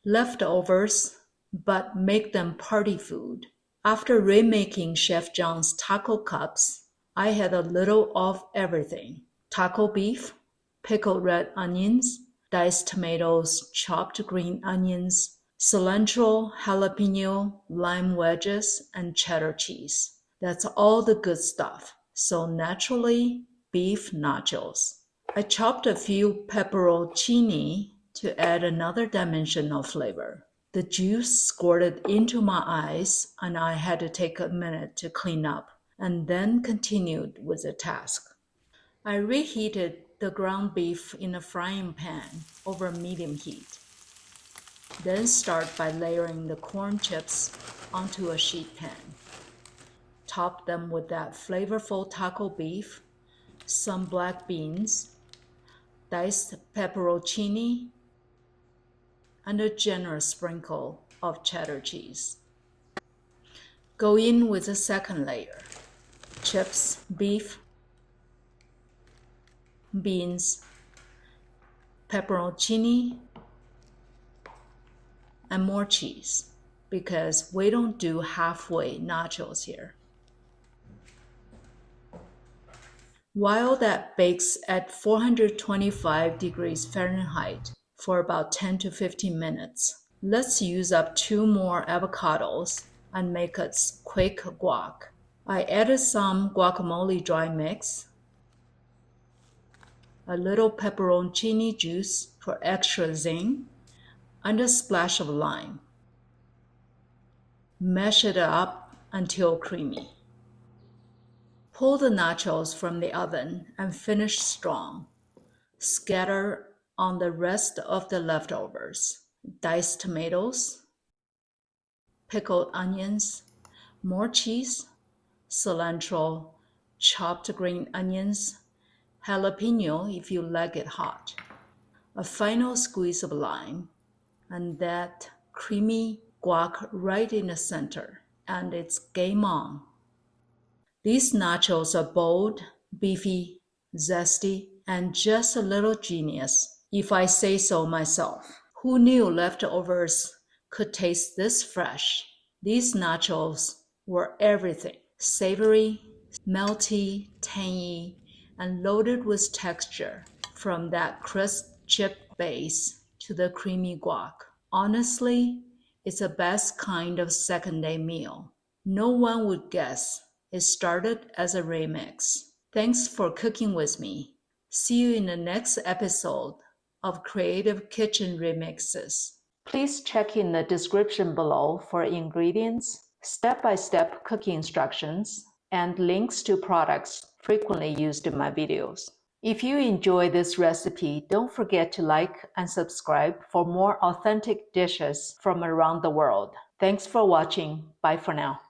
leftovers, but make them party food. After remaking Chef John's taco cups, I had a little of everything. Taco beef, pickled red onions, diced tomatoes, chopped green onions, cilantro, jalapeno, lime wedges, and cheddar cheese. That's all the good stuff. So naturally, beef nachos. I chopped a few pepperoncini to add another dimension of flavor. The juice squirted into my eyes, and I had to take a minute to clean up, and then continued with the task. I reheated the ground beef in a frying pan over medium heat. Then start by layering the corn chips onto a sheet pan. Top them with that flavorful taco beef, some black beans, diced pepperoncini, and a generous sprinkle of cheddar cheese. Go in with the second layer. Chips, beef, beans, pepperoncini, and more cheese, because we don't do halfway nachos here. While that bakes at 425 degrees Fahrenheit for about 10 to 15 minutes, let's use up 2 more avocados and make a quick guac. I added some guacamole dry mix, a little pepperoncini juice for extra zing, and a splash of lime. Mash it up until creamy. Pull the nachos from the oven and finish strong. Scatter on the rest of the leftovers. Diced tomatoes, pickled onions, more cheese, cilantro, chopped green onions, jalapeno if you like it hot, a final squeeze of lime, and that creamy guac right in the center, and it's game on. These nachos are bold, beefy, zesty, and just a little genius, if I say so myself. Who knew leftovers could taste this fresh? These nachos were everything: savory, melty, tangy, and loaded with texture, from that crisp chip base to the creamy guac. Honestly, it's the best kind of second-day meal. No one would guess it started as a remix. Thanks for cooking with me. See you in the next episode of Creative Kitchen Remixes. Please check in the description below for ingredients, step-by-step cooking instructions, and links to products frequently used in my videos. If you enjoy this recipe, don't forget to like and subscribe for more authentic dishes from around the world. Thanks for watching. Bye for now.